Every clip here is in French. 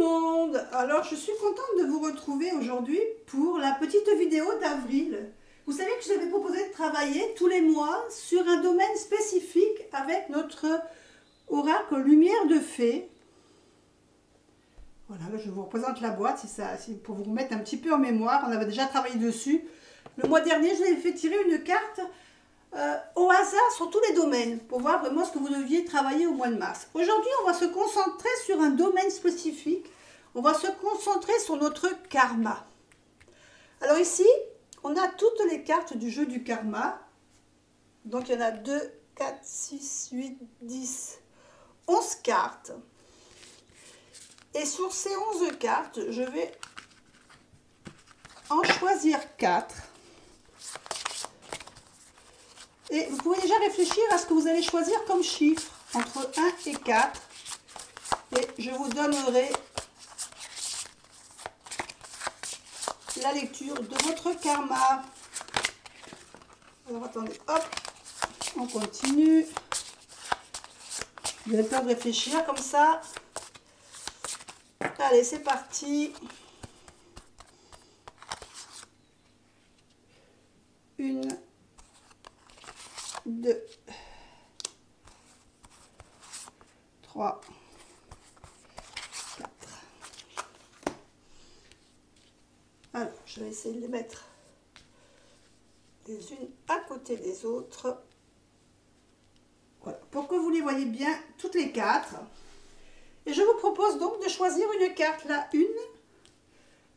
monde! Alors je suis contente de vous retrouver aujourd'hui pour la petite vidéo d'avril. Vous savez que j'avais proposé de travailler tous les mois sur un domaine spécifique avec notre oracle Lumière de Fée. Voilà, je vous représente la boîte pour vous remettre un petit peu en mémoire. On avait déjà travaillé dessus. Le mois dernier, je vous avais fait tirer une carte au hasard sur tous les domaines pour voir vraiment ce que vous deviez travailler au mois de mars. Aujourd'hui, on va se concentrer sur un domaine spécifique. On va se concentrer sur notre karma. Alors ici, on a toutes les cartes du jeu du karma. Donc il y en a 2, 4, 6, 8, 10, 11 cartes. Et sur ces 11 cartes, je vais en choisir 4. Et vous pouvez déjà réfléchir à ce que vous allez choisir comme chiffre entre 1 et 4. Et je vous donnerai la lecture de votre karma. Alors attendez, hop, on continue. Vous avez le temps de réfléchir comme ça. Allez, c'est parti. 1, 2, 3, 4. Alors, je vais essayer de les mettre les unes à côté des autres. Voilà, pour que vous les voyez bien, toutes les 4. Et je vous propose donc de choisir une carte, la 1,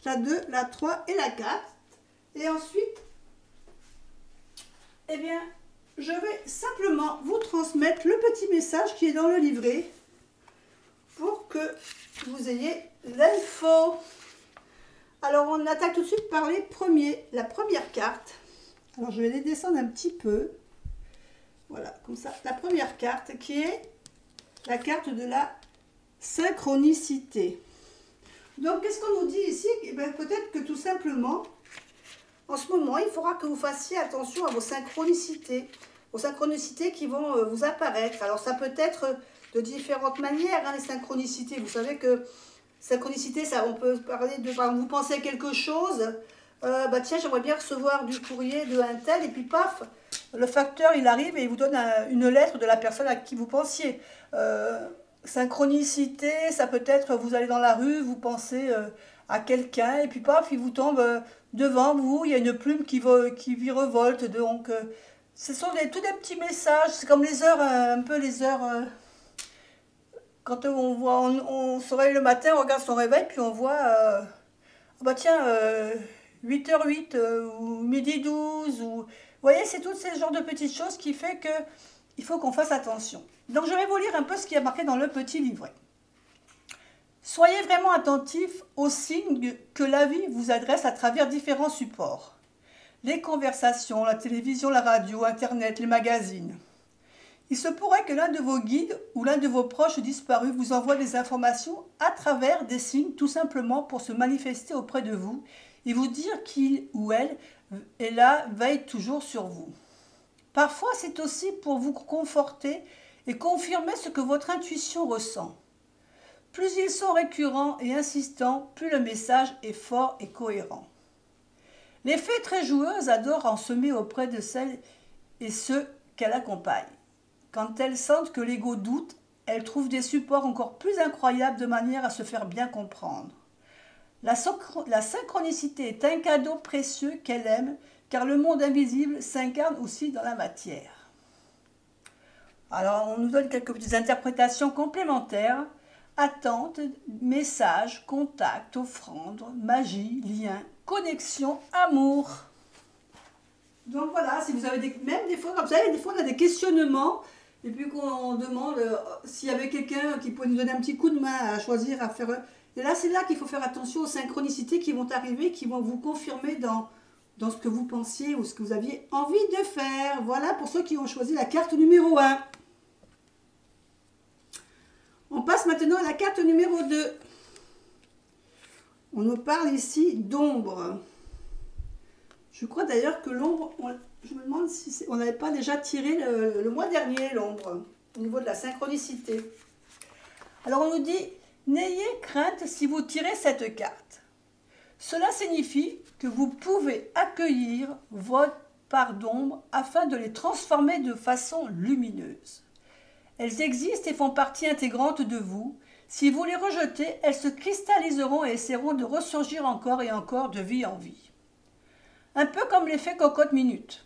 la 2, la 3 et la 4. Et ensuite, eh bien, je vais simplement vous transmettre le petit message qui est dans le livret pour que vous ayez l'info. Alors, on attaque tout de suite par la première carte. Alors, je vais les descendre un petit peu. Voilà, comme ça. La première carte qui est la carte de la synchronicité. Donc, qu'est-ce qu'on nous dit ici? Eh bien, peut-être que tout simplement, en ce moment, il faudra que vous fassiez attention à vos synchronicités qui vont vous apparaître. Alors, ça peut être de différentes manières, hein, les synchronicités. Vous savez que synchronicité, ça, on peut parler de, par exemple, vous pensez à quelque chose, bah tiens, j'aimerais bien recevoir du courrier de un tel, et puis paf, le facteur, il arrive et il vous donne une lettre de la personne à qui vous pensiez. Synchronicité, ça peut être, vous allez dans la rue, vous pensez à quelqu'un, et puis paf, il vous tombe devant vous, il y a une plume qui virevolte. Donc, ce sont tous des petits messages, c'est comme les heures, un peu les heures, quand on se réveille le matin, on regarde son réveil, puis on voit, oh bah tiens, 8h08, ou midi 12, ou... Vous voyez, c'est tous ces genres de petites choses qui fait que il faut qu'on fasse attention. Donc, je vais vous lire un peu ce qui est marqué dans le petit livret. Soyez vraiment attentifs aux signes que la vie vous adresse à travers différents supports. Les conversations, la télévision, la radio, Internet, les magazines. Il se pourrait que l'un de vos guides ou l'un de vos proches disparus vous envoie des informations à travers des signes, tout simplement pour se manifester auprès de vous et vous dire qu'il ou elle est là, veille toujours sur vous. Parfois, c'est aussi pour vous conforter et confirmer ce que votre intuition ressent. Plus ils sont récurrents et insistants, plus le message est fort et cohérent. Les fées très joueuses adorent en semer auprès de celles et ceux qu'elles accompagnent. Quand elles sentent que l'ego doute, elles trouvent des supports encore plus incroyables de manière à se faire bien comprendre. La synchronicité est un cadeau précieux qu'elle aime, car le monde invisible s'incarne aussi dans la matière. Alors, on nous donne quelques petites interprétations complémentaires. Attente, message, contact, offrande, magie, lien, connexion, amour. Donc voilà, si vous avez même des fois, comme ça, des fois on a des questionnements, et puis qu'on demande s'il y avait quelqu'un qui pouvait nous donner un petit coup de main à choisir, à faire... Et là, c'est là qu'il faut faire attention aux synchronicités qui vont arriver, qui vont vous confirmer dans ce que vous pensiez ou ce que vous aviez envie de faire. Voilà pour ceux qui ont choisi la carte numéro 1. On passe maintenant à la carte numéro 2. On nous parle ici d'ombre. Je crois d'ailleurs que l'ombre, je me demande si on n'avait pas déjà tiré le mois dernier l'ombre, au niveau de la synchronicité. Alors on nous dit N'ayez crainte si vous tirez cette carte. Cela signifie que vous pouvez accueillir votre part d'ombre afin de les transformer de façon lumineuse. Elles existent et font partie intégrante de vous. Si vous les rejetez, elles se cristalliseront et essaieront de ressurgir encore et encore de vie en vie. Un peu comme l'effet cocotte-minute.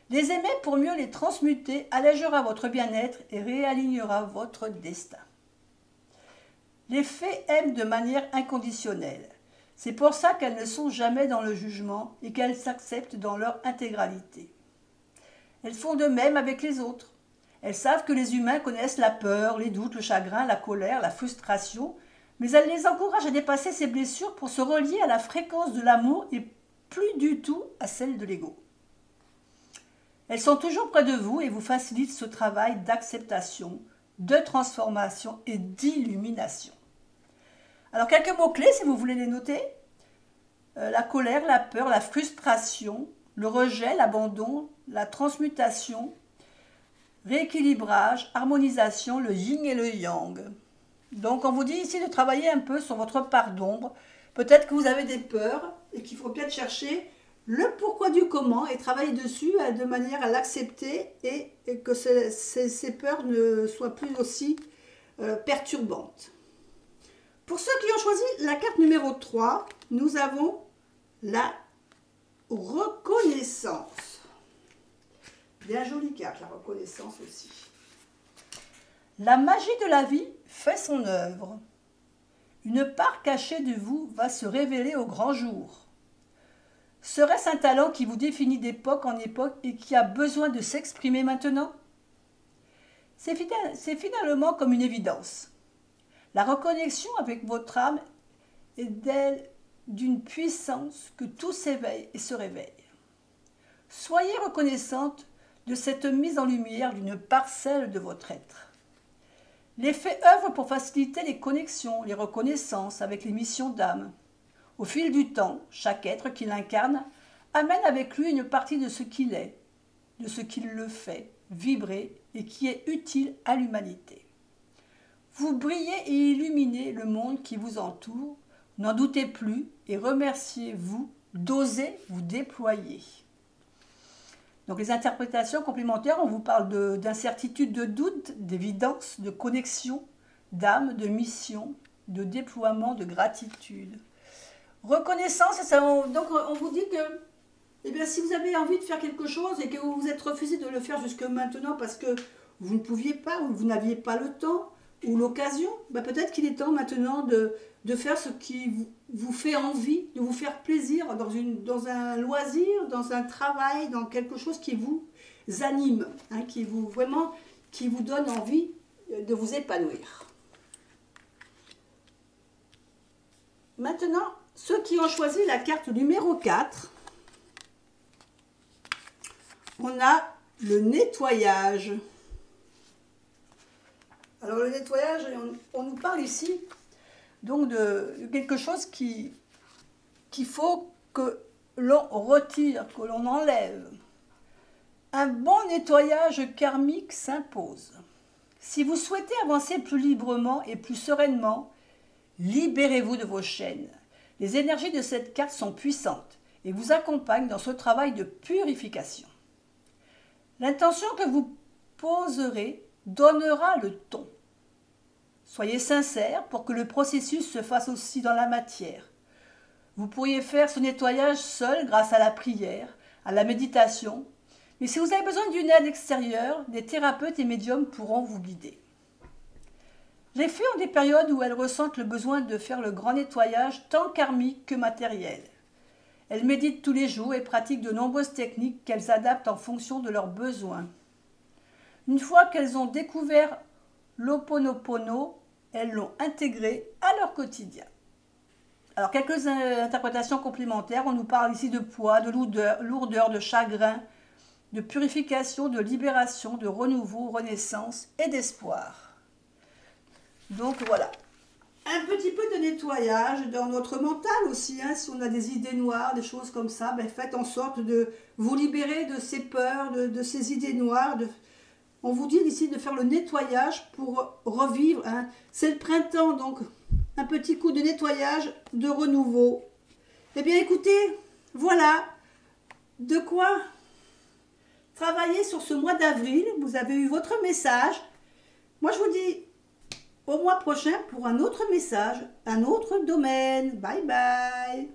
Les aimer pour mieux les transmuter allégera votre bien-être et réalignera votre destin. Les fées aiment de manière inconditionnelle. C'est pour ça qu'elles ne sont jamais dans le jugement et qu'elles s'acceptent dans leur intégralité. Elles font de même avec les autres. Elles savent que les humains connaissent la peur, les doutes, le chagrin, la colère, la frustration, mais elles les encouragent à dépasser ces blessures pour se relier à la fréquence de l'amour et plus du tout à celle de l'ego. Elles sont toujours près de vous et vous facilitent ce travail d'acceptation, de transformation et d'illumination. Alors quelques mots-clés si vous voulez les noter. La colère, la peur, la frustration, le rejet, l'abandon, la transmutation, rééquilibrage, harmonisation, le yin et le yang. Donc on vous dit ici de travailler un peu sur votre part d'ombre. Peut-être que vous avez des peurs et qu'il faut peut-être chercher le pourquoi du comment et travailler dessus de manière à l'accepter et que ces peurs ne soient plus aussi perturbantes. Pour ceux qui ont choisi la carte numéro 3, nous avons la reconnaissance. Bien jolie carte, la reconnaissance aussi. La magie de la vie fait son œuvre. Une part cachée de vous va se révéler au grand jour. Serait-ce un talent qui vous définit d'époque en époque et qui a besoin de s'exprimer maintenant? C'est finalement comme une évidence. La reconnexion avec votre âme est d'une puissance que tout s'éveille et se réveille. Soyez reconnaissante de cette mise en lumière d'une parcelle de votre être. Les fées œuvrent pour faciliter les connexions, les reconnaissances avec les missions d'âme. Au fil du temps, chaque être qui l'incarne amène avec lui une partie de ce qu'il est, de ce qui le fait vibrer et qui est utile à l'humanité. Vous brillez et illuminez le monde qui vous entoure, n'en doutez plus et remerciez-vous d'oser vous déployer. Donc les interprétations complémentaires, on vous parle d'incertitude, de doute, d'évidence, de connexion, d'âme, de mission, de déploiement, de gratitude. Reconnaissance, donc on vous dit que eh bien, si vous avez envie de faire quelque chose et que vous vous êtes refusé de le faire jusque maintenant parce que vous ne pouviez pas ou vous n'aviez pas le temps ou l'occasion, ben peut-être qu'il est temps maintenant de faire ce qui vous fait envie, de vous faire plaisir dans un loisir, dans un travail, dans quelque chose qui vous anime, hein, qui vous donne envie de vous épanouir. Maintenant, ceux qui ont choisi la carte numéro 4, on a le nettoyage. Alors le nettoyage, on nous parle ici donc de quelque chose qu'il faut que l'on retire, que l'on enlève. Un bon nettoyage karmique s'impose. Si vous souhaitez avancer plus librement et plus sereinement, libérez-vous de vos chaînes. Les énergies de cette carte sont puissantes et vous accompagnent dans ce travail de purification. L'intention que vous poserez donnera le ton. Soyez sincère pour que le processus se fasse aussi dans la matière. Vous pourriez faire ce nettoyage seul grâce à la prière, à la méditation, mais si vous avez besoin d'une aide extérieure, des thérapeutes et médiums pourront vous guider. Les fées ont des périodes où elles ressentent le besoin de faire le grand nettoyage tant karmique que matériel. Elles méditent tous les jours et pratiquent de nombreuses techniques qu'elles adaptent en fonction de leurs besoins. Une fois qu'elles ont découvert l'Ho'oponopono, elles l'ont intégré à leur quotidien. Alors, quelques interprétations complémentaires. On nous parle ici de poids, de lourdeur, de chagrin, de purification, de libération, de renouveau, renaissance et d'espoir. Donc voilà. Un petit peu de nettoyage dans notre mental aussi. Hein, si on a des idées noires, des choses comme ça, ben faites en sorte de vous libérer de ces peurs, de ces idées noires, On vous dit ici de faire le nettoyage pour revivre, hein. C'est le printemps, donc un petit coup de nettoyage, de renouveau. Eh bien écoutez, voilà de quoi travailler sur ce mois d'avril. Vous avez eu votre message. Moi je vous dis au mois prochain pour un autre message, un autre domaine. Bye bye.